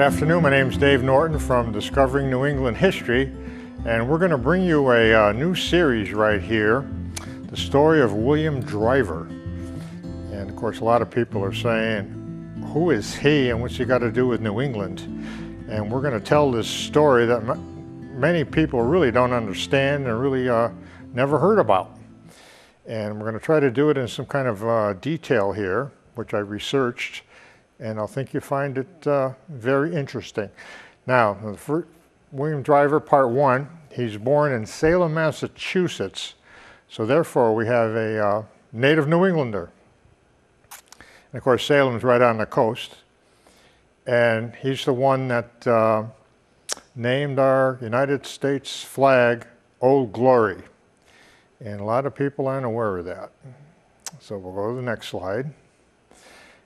Good afternoon, my name is Dave Norton from Discovering New England History, and we're going to bring you a new series right here, the story of William Driver. And of course a lot of people are saying, who is he and what's he got to do with New England? And we're going to tell this story that many people really don't understand and really never heard about. And we're going to try to do it in some kind of detail here, which I researched. And I think you find it very interesting. Now, William Driver, Part 1, he's born in Salem, Massachusetts. So therefore, we have a native New Englander. And of course, Salem's right on the coast. And he's the one that named our United States flag Old Glory. And a lot of people aren't aware of that. So we'll go to the next slide.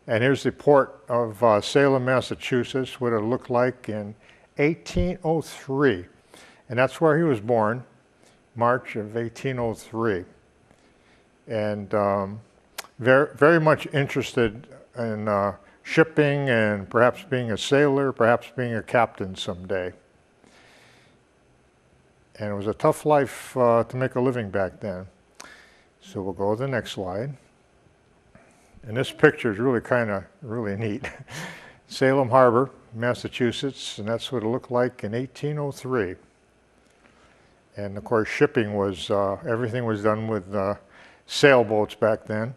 And here's the port of Salem, Massachusetts, what it looked like in 1803. And that's where he was born, March of 1803. And very much interested in shipping and perhaps being a sailor, perhaps being a captain someday. And it was a tough life to make a living back then. So we'll go to the next slide. And this picture is really neat. Salem Harbor, Massachusetts, and that's what it looked like in 1803. And of course shipping was, everything was done with sailboats back then.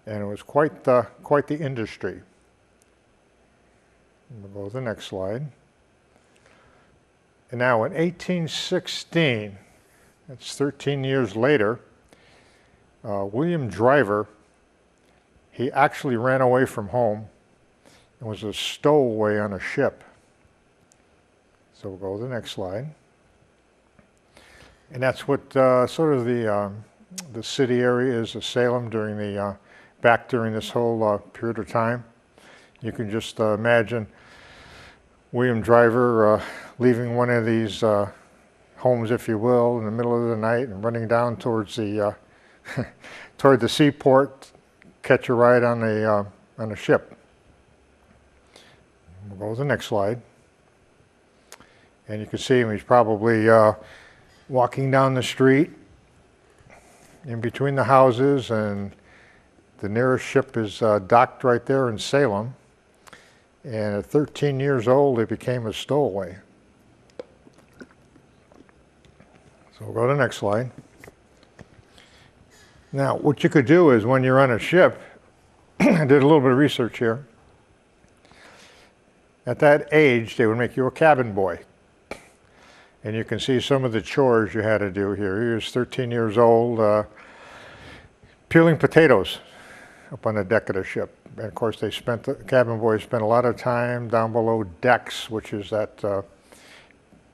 And it was quite the industry. We'll go to the next slide. And now in 1816, that's 13 years later, William Driver, he actually ran away from home and was a stowaway on a ship. So we'll go to the next slide. And that's what sort of the city area is of Salem during during this whole period of time. You can just imagine William Driver leaving one of these homes, if you will, in the middle of the night and running down towards the toward the seaport, catch a ride on a ship. We'll go to the next slide. And you can see him, he's probably walking down the street in between the houses, and the nearest ship is docked right there in Salem. And at 13 years old, he became a stowaway. So we'll go to the next slide. Now, what you could do is when you're on a ship, I did a little bit of research here. At that age, they would make you a cabin boy. And you can see some of the chores you had to do here. He was 13 years old, peeling potatoes up on the deck of the ship. And of course, the cabin boys spent a lot of time down below decks, which is that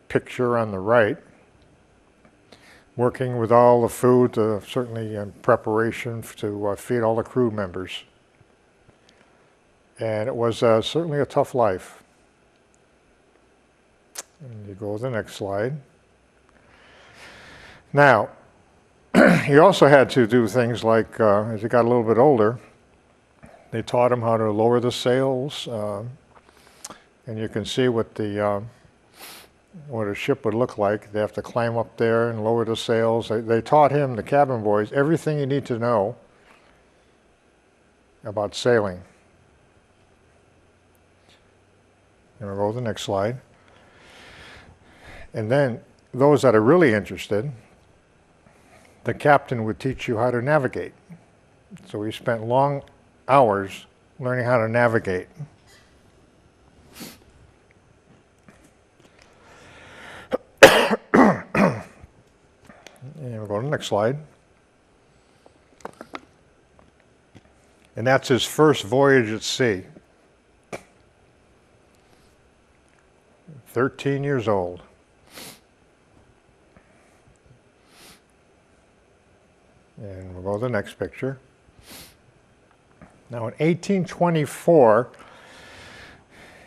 picture on the right, working with all the food, certainly in preparation to feed all the crew members. And it was certainly a tough life. And you go to the next slide. Now, he also had to do things like, as he got a little bit older, they taught him how to lower the sails. And you can see what a ship would look like. They have to climb up there and lower the sails. They taught him, the cabin boys, everything you need to know about sailing. And we'll go to the next slide. And then those that are really interested, the captain would teach you how to navigate. So we spent long hours learning how to navigate. And we'll go to the next slide. And that's his first voyage at sea. 13 years old. And we'll go to the next picture. Now in 1824,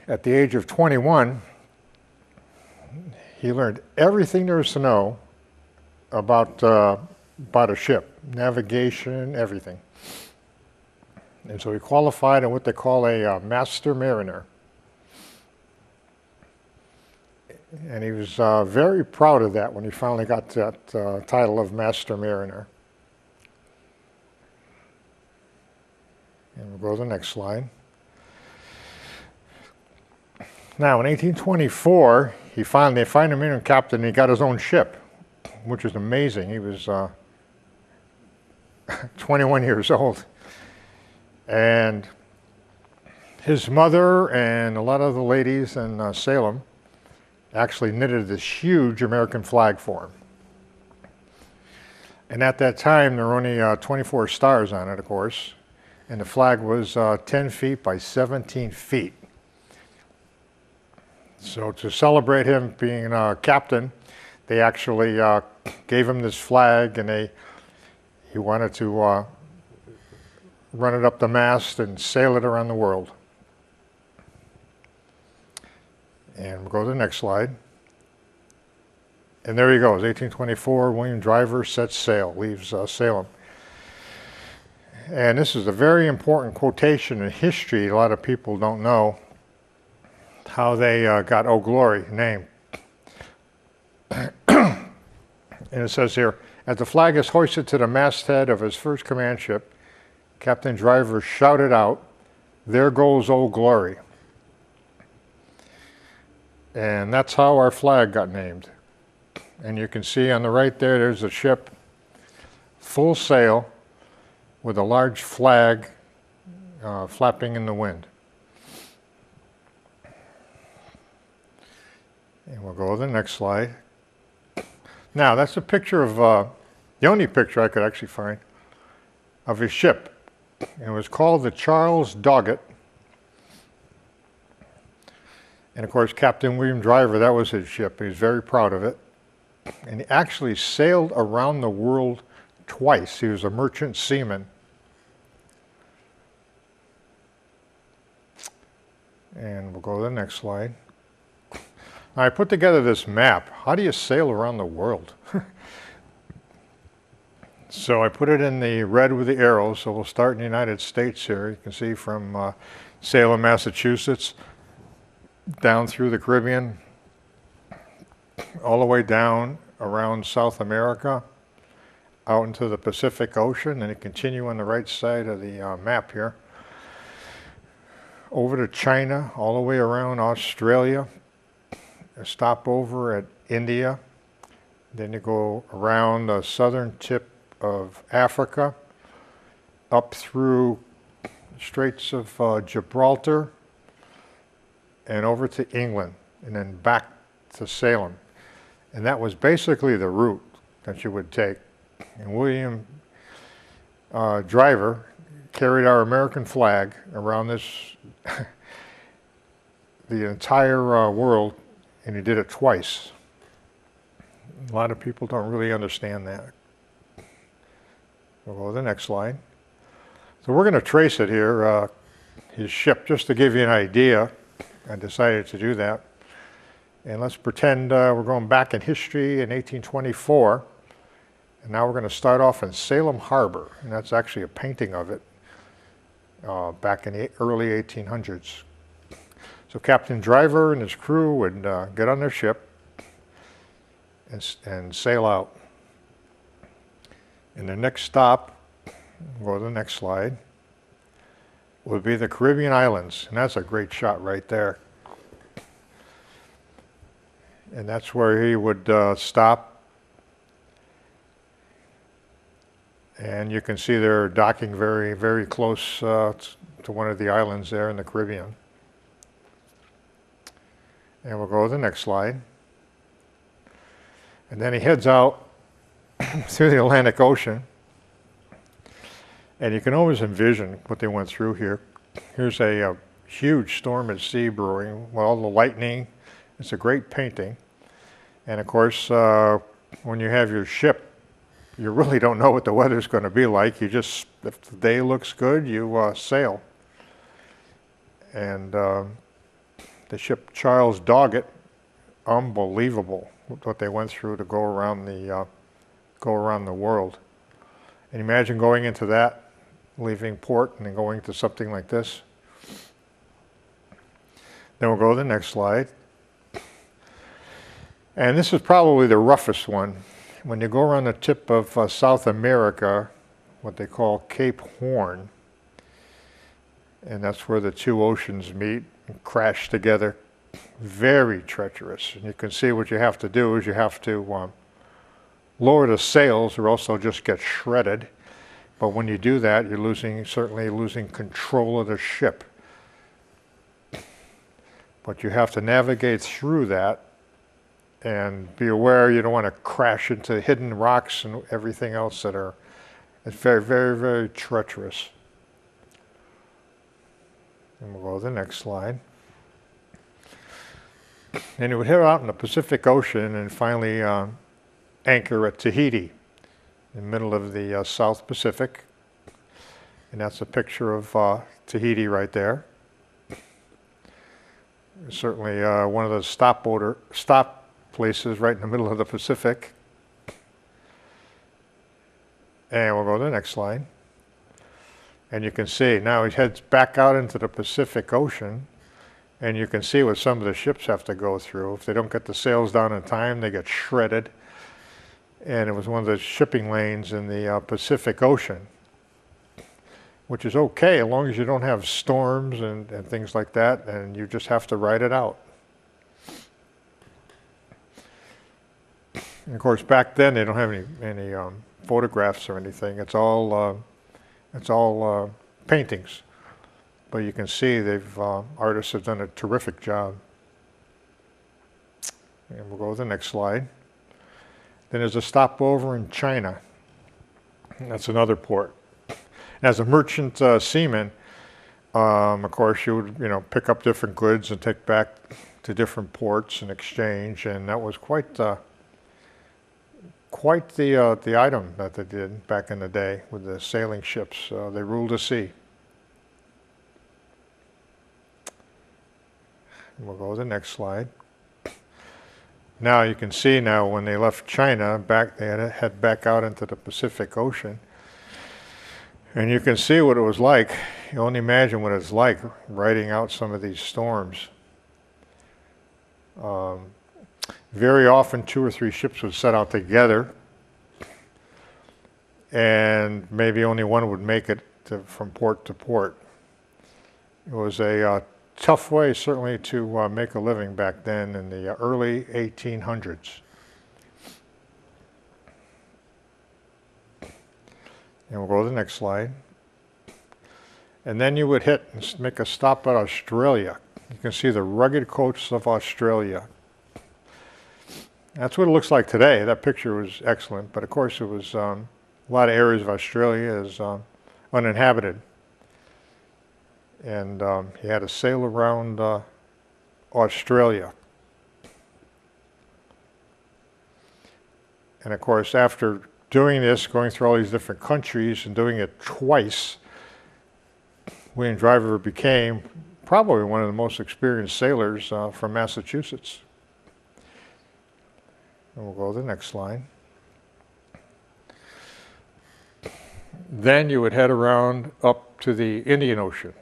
at the age of 21, he learned everything there is to know about a ship, navigation, everything. And so he qualified in what they call a master mariner. And he was very proud of that when he finally got that title of Master Mariner. And we'll go to the next slide. Now, in 1824, they find him in captain, and he got his own ship, which is amazing. He was 21 years old. And his mother and a lot of the ladies in Salem actually knitted this huge American flag for him. And at that time, there were only 24 stars on it, of course, and the flag was 10 feet by 17 feet. So to celebrate him being captain, they actually gave him this flag, and he wanted to run it up the mast and sail it around the world. And we'll go to the next slide. And there he goes, 1824, William Driver sets sail, leaves Salem. And this is a very important quotation in history. A lot of people don't know how they got "Oh Glory" name. And it says here, as the flag is hoisted to the masthead of his first command ship, Captain Driver shouted out, "There goes Old Glory." And that's how our flag got named. And you can see on the right there, there's a ship, full sail, with a large flag flapping in the wind. And we'll go to the next slide. Now, that's a picture of, the only picture I could actually find, of his ship. And it was called the Charles Doggett. And of course, Captain William Driver, that was his ship. He was very proud of it. And he actually sailed around the world twice. He was a merchant seaman. And we'll go to the next slide. Now, I put together this map. How do you sail around the world? So I put it in the red with the arrows. So we'll start in the United States here. You can see from Salem, Massachusetts, down through the Caribbean, all the way down around South America, out into the Pacific Ocean, and you continue on the right side of the map here, over to China, all the way around Australia, a stopover at India, then you go around the southern tip of Africa, up through Straits of Gibraltar, and over to England, and then back to Salem. And that was basically the route that you would take. And William Driver carried our American flag around this, the entire world, and he did it twice. A lot of people don't really understand that. We'll go to the next slide. So we're going to trace it here, his ship, just to give you an idea. I decided to do that. And let's pretend we're going back in history in 1824. And now we're going to start off in Salem Harbor. And that's actually a painting of it back in the early 1800s. So Captain Driver and his crew would get on their ship and sail out. And the next stop, we'll go to the next slide, would be the Caribbean islands. And that's a great shot right there. And that's where he would stop. And you can see they're docking very, very close to one of the islands there in the Caribbean. And we'll go to the next slide. And then he heads out through the Atlantic Ocean. And you can always envision what they went through here. Here's a huge storm at sea brewing with all the lightning. It's a great painting. And of course, when you have your ship, you really don't know what the weather's going to be like. You just, if the day looks good, you sail. And the ship Charles Doggett, unbelievable what they went through to go around the world. And imagine going into that, leaving port and then going to something like this. Then we'll go to the next slide. And this is probably the roughest one. When you go around the tip of South America, what they call Cape Horn, and that's where the two oceans meet and crash together. Very treacherous. And you can see what you have to do is you have to lower the sails or else they'll just get shredded. But when you do that, you're certainly losing control of the ship. But you have to navigate through that and be aware you don't want to crash into hidden rocks and everything else it's very, very, very treacherous. And we'll go to the next slide. And you would head out in the Pacific Ocean and finally anchor at Tahiti, in the middle of the South Pacific. And that's a picture of Tahiti right there. Certainly one of those stop places right in the middle of the Pacific. And we'll go to the next slide. And you can see now he heads back out into the Pacific Ocean, and you can see what some of the ships have to go through. If they don't get the sails down in time, they get shredded. And it was one of the shipping lanes in the Pacific Ocean, which is okay as long as you don't have storms and things like that, and you just have to ride it out. And of course, back then they don't have any photographs or anything. It's all paintings, but you can see artists have done a terrific job. And we'll go to the next slide. Then there's a stopover in China. That's another port. As a merchant seaman, of course, you would pick up different goods and take back to different ports and exchange, and that was quite the item that they did back in the day with the sailing ships. They ruled the sea. And we'll go to the next slide. Now you can see now when they left China, they had to head back out into the Pacific Ocean. And you can see what it was like. You only imagine what it's like riding out some of these storms. Very often 2 or 3 ships would set out together, and maybe only one would make it from port to port. It was a tough way certainly to make a living back then in the early 1800s. And we'll go to the next slide. And then you would make a stop at Australia. You can see the rugged coasts of Australia. That's what it looks like today. That picture was excellent, but of course it was a lot of areas of Australia is uninhabited. And he had to sail around Australia. And of course, after doing this, going through all these different countries and doing it twice, William Driver became probably one of the most experienced sailors from Massachusetts. And we'll go to the next slide. Then you would head around up to the Indian Ocean.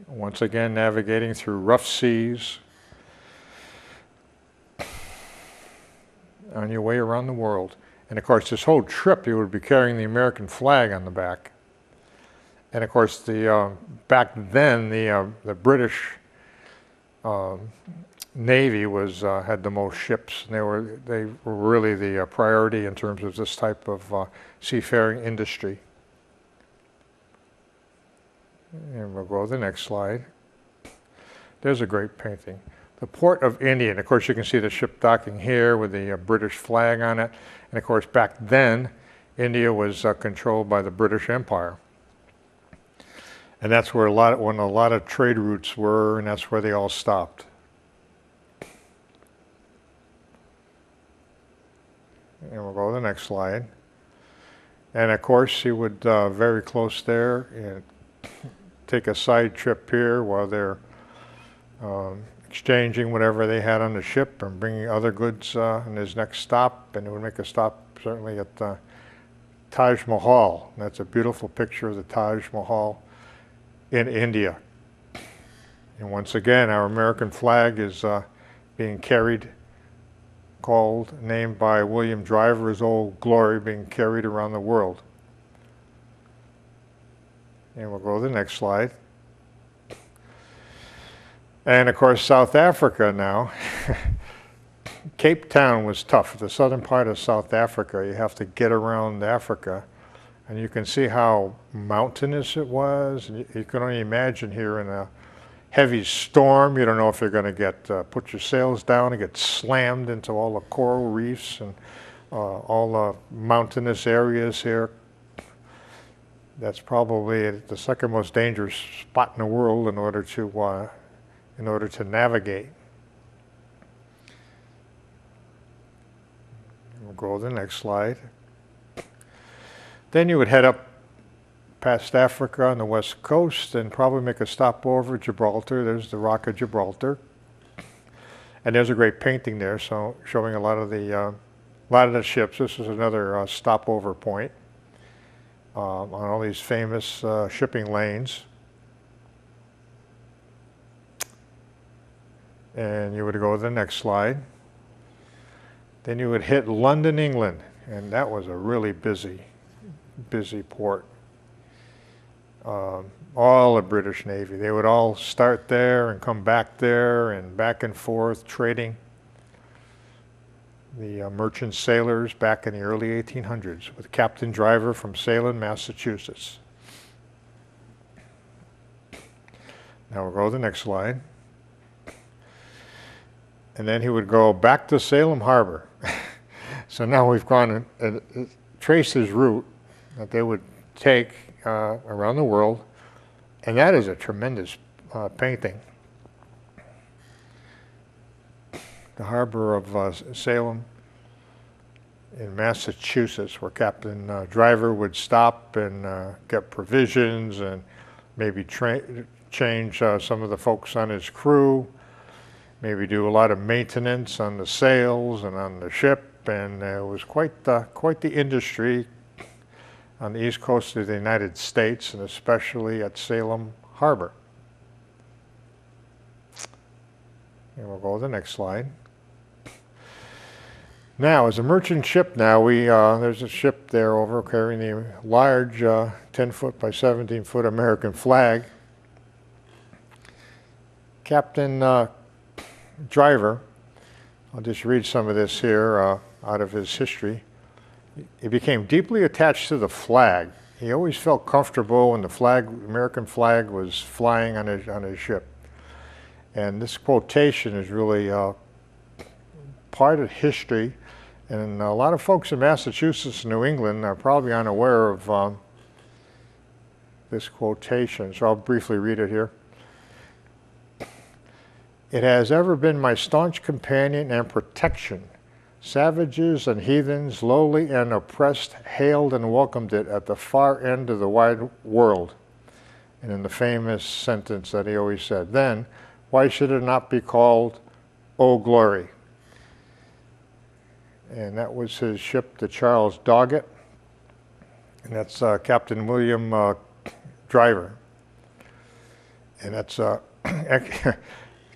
Once again, navigating through rough seas on your way around the world. And of course, this whole trip, you would be carrying the American flag on the back. And of course, back then, the British Navy had the most ships. And they were really the priority in terms of this type of seafaring industry. And we'll go to the next slide. There's a great painting. The port of India. Of course, you can see the ship docking here with the British flag on it. And of course, back then, India was controlled by the British Empire. And that's where a lot of trade routes were, and that's where they all stopped. And we'll go to the next slide. And of course, he would very close there and take a side trip here while they're exchanging whatever they had on the ship and bringing other goods in his next stop. And it would make a stop certainly at Taj Mahal. And that's a beautiful picture of the Taj Mahal in India. And once again, our American flag is being carried, named by William Driver as Old Glory, being carried around the world. And we'll go to the next slide. And of course, South Africa now. Cape Town was tough. The southern part of South Africa, you have to get around Africa. And you can see how mountainous it was. And you can only imagine here in a heavy storm, you don't know if you're going to get put your sails down and get slammed into all the coral reefs and all the mountainous areas here. That's probably the second most dangerous spot in the world in order to navigate. We'll go to the next slide. Then you would head up past Africa on the west coast and probably make a stopover at Gibraltar. There's the Rock of Gibraltar. And there's a great painting there, so showing a lot of the ships. This is another stopover point on all these famous shipping lanes. And you would go to the next slide. Then you would hit London, England, and that was a really busy port. All the British Navy, they would all start there and come back there and back and forth trading. The merchant sailors back in the early 1800s with Captain Driver from Salem, Massachusetts. Now we'll go to the next slide. And then he would go back to Salem Harbor. So now we've gone and traced his route that they would take around the world. And that is a tremendous painting. The harbor of Salem in Massachusetts, where Captain Driver would stop and get provisions and maybe change some of the folks on his crew, maybe do a lot of maintenance on the sails and on the ship, and it was quite the industry on the east coast of the United States, and especially at Salem Harbor. And we'll go to the next slide. Now, as a merchant ship now, there's a ship there over carrying the large 10-foot by 17-foot American flag. Captain Driver, I'll just read some of this here out of his history. He became deeply attached to the flag. He always felt comfortable when the American flag was flying on his ship. And this quotation is really part of history. And a lot of folks in Massachusetts and New England are probably unaware of this quotation. So I'll briefly read it here. It has ever been my staunch companion and protection. Savages and heathens, lowly and oppressed, hailed and welcomed it at the far end of the wide world. And in the famous sentence that he always said, then, why should it not be called Old Glory? And that was his ship, the Charles Doggett. And that's Captain William Driver. And that's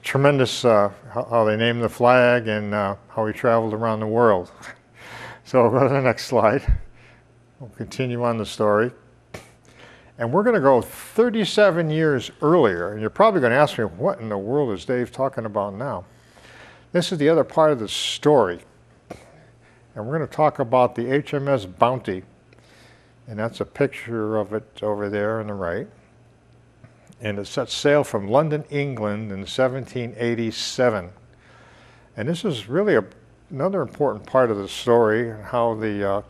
tremendous how they named the flag and how he traveled around the world. So we'll go to the next slide. We'll continue on the story. And we're going to go 37 years earlier. And you're probably going to ask me, what in the world is Dave talking about now? This is the other part of the story. And we're going to talk about the HMS Bounty. And that's a picture of it over there on the right. And it set sail from London, England in 1787. And this is really another important part of the story, how the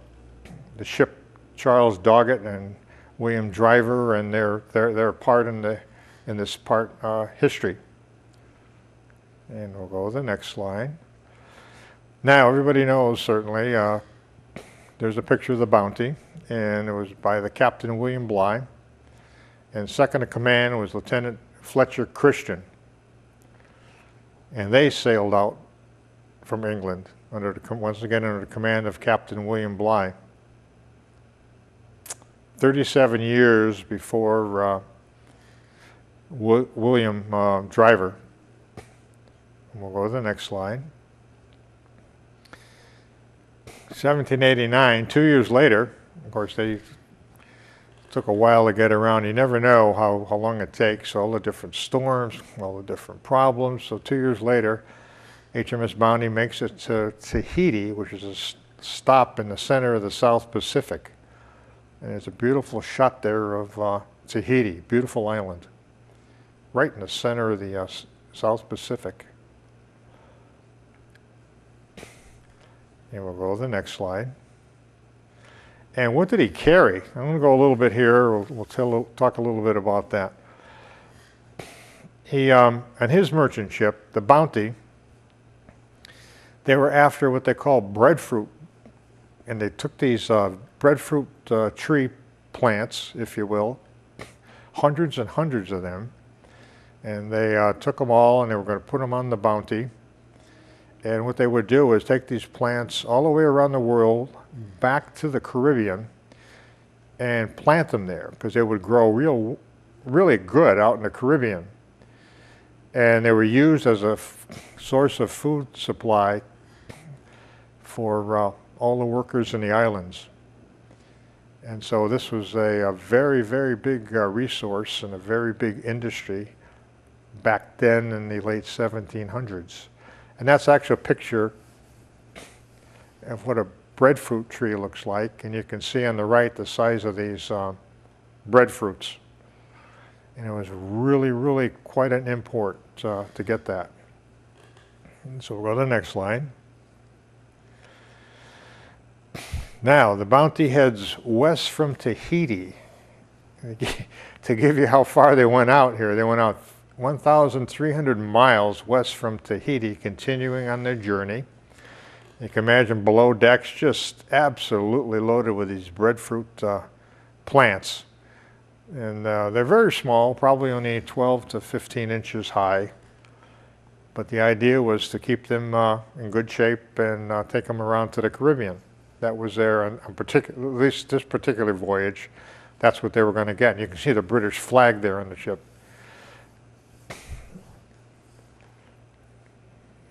ship Charles Doggett and William Driver and their part in this part history. And we'll go to the next slide. Now everybody knows certainly there's a picture of the Bounty, and it was by the Captain William Bligh. And second in command was Lieutenant Fletcher Christian. And they sailed out from England, once again under the command of Captain William Bligh. 37 years before William Driver. We'll go to the next slide. 1789, 2 years later, of course, they took a while to get around. You never know how long it takes, all the different storms, all the different problems. So 2 years later, HMS Bounty makes it to Tahiti, which is a stop in the center of the South Pacific. And there's a beautiful shot there of Tahiti, beautiful island, right in the center of the South Pacific. And we'll go to the next slide. And what did he carry? I'm going to go a little bit here. We'll talk a little bit about that. He, on his merchant ship, the Bounty, they were after what they call breadfruit. And they took these breadfruit tree plants, if you will, hundreds and hundreds of them. And they took them all and they were going to put them on the Bounty. And what they would do is take these plants all the way around the world, back to the Caribbean, and plant them there because they would grow really good out in the Caribbean. And they were used as a source of food supply for all the workers in the islands. And so this was a very, very big resource and a very big industry back then in the late 1700s. And that's actually a picture of what a breadfruit tree looks like. And you can see on the right the size of these breadfruits. And it was really, really quite an import to get that. And so we'll go to the next slide. Now, the Bounty heads west from Tahiti. To give you how far they went out here, they went out 1,300 miles west from Tahiti, continuing on their journey. You can imagine below decks just absolutely loaded with these breadfruit plants. And they're very small, probably only 12 to 15 inches high. But the idea was to keep them in good shape and take them around to the Caribbean. That was their, at least this particular voyage, that's what they were going to get. And you can see the British flag there on the ship.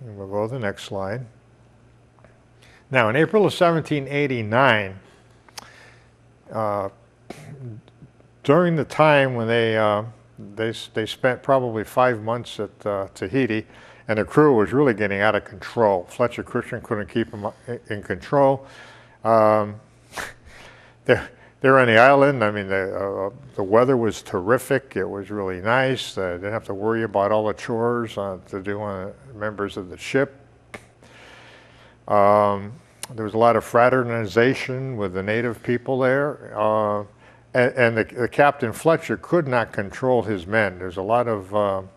And we'll go to the next slide. Now, in April of 1789, during the time when they spent probably 5 months at Tahiti, and the crew was really getting out of control. Fletcher Christian couldn't keep them in control. They're on the island. I mean, the weather was terrific. It was really nice. They didn't have to worry about all the chores to do on members of the ship. There was a lot of fraternization with the native people there. And the Captain Fletcher could not control his men. There's a lot of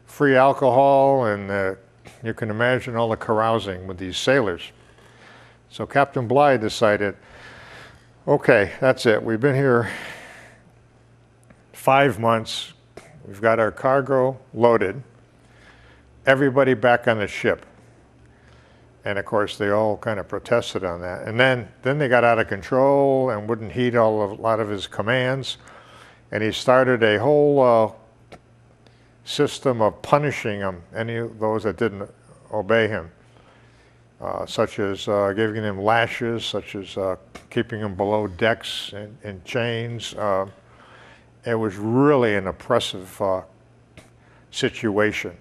free alcohol, and you can imagine all the carousing with these sailors. So Captain Bligh decided, okay, that's it. We've been here 5 months. We've got our cargo loaded. Everybody back on the ship. And of course, they all kind of protested on that. And then they got out of control and wouldn't heed a lot of his commands. And he started a whole system of punishing them, any of those that didn't obey him. Such as giving them lashes, such as keeping them below decks in chains. It was really an oppressive situation.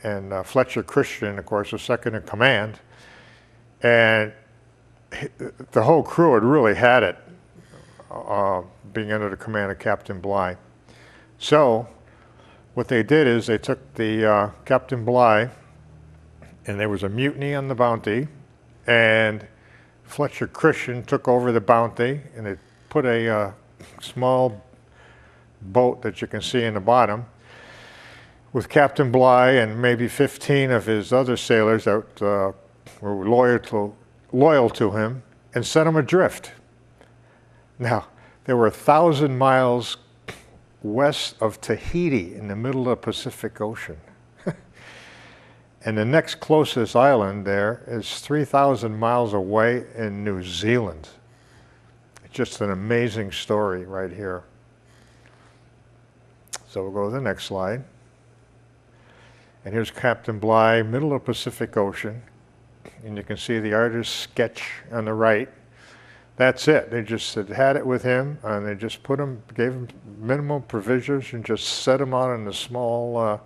And Fletcher Christian, of course, was second in command. And the whole crew had really had it, being under the command of Captain Bligh. So what they did is they took the Captain Bligh, and there was a mutiny on the Bounty, and Fletcher Christian took over the Bounty, and they put a small boat that you can see in the bottom with Captain Bligh and maybe 15 of his other sailors that were loyal to him, and set him adrift. Now, they were 1,000 miles west of Tahiti in the middle of the Pacific Ocean. And the next closest island there is 3,000 miles away in New Zealand. It's just an amazing story right here. So we'll go to the next slide. And here's Captain Bligh, middle of the Pacific Ocean. And you can see the artist's sketch on the right. That's it. They just had it with him, and they just gave him minimal provisions and just set him out in a small,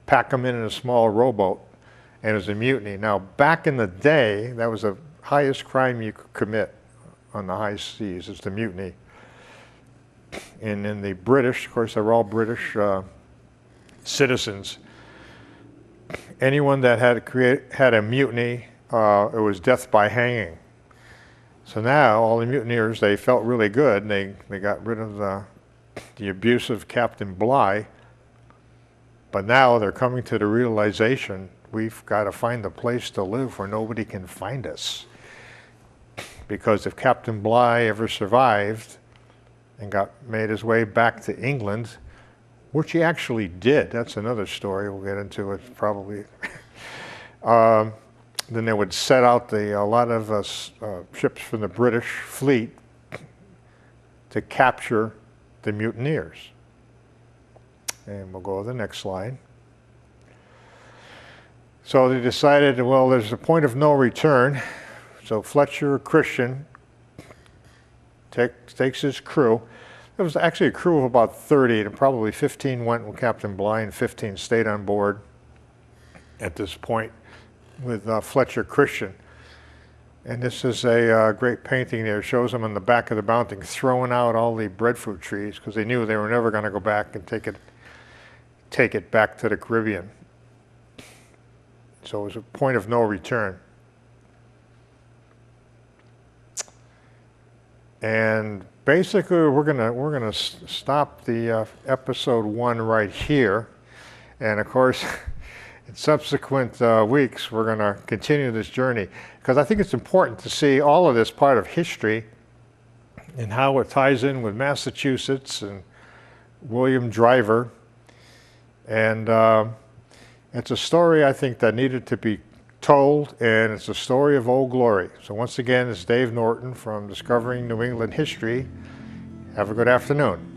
pack him in a small rowboat. And it was a mutiny. Now, back in the day, that was the highest crime you could commit on the high seas, is the mutiny. And in the British, of course, they were all British citizens. Anyone that had a mutiny, it was death by hanging. So now all the mutineers, they felt really good, and they got rid of the abusive Captain Bligh. But now they're coming to the realization, we've got to find a place to live where nobody can find us. Because if Captain Bligh ever survived and made his way back to England, which he actually did, that's another story, we'll get into it probably. Then they would set out a lot of ships from the British fleet to capture the mutineers. And we'll go to the next slide. So they decided, well, there's a point of no return. So Fletcher Christian takes his crew. There was actually a crew of about 30, and probably 15 went with Captain Bligh and 15 stayed on board at this point with Fletcher Christian. And this is a great painting there. It shows him on the back of the Bounty throwing out all the breadfruit trees because they knew they were never going to go back and take it back to the Caribbean. So it was a point of no return. And basically, we're gonna stop the episode 1 right here, and of course, in subsequent weeks, we're gonna continue this journey because I think it's important to see all of this part of history and how it ties in with Massachusetts and William Driver, and it's a story I think that needed to be told, and it's a story of old glory. So once again, it's Dave Norton from Discovering New England History. Have a good afternoon.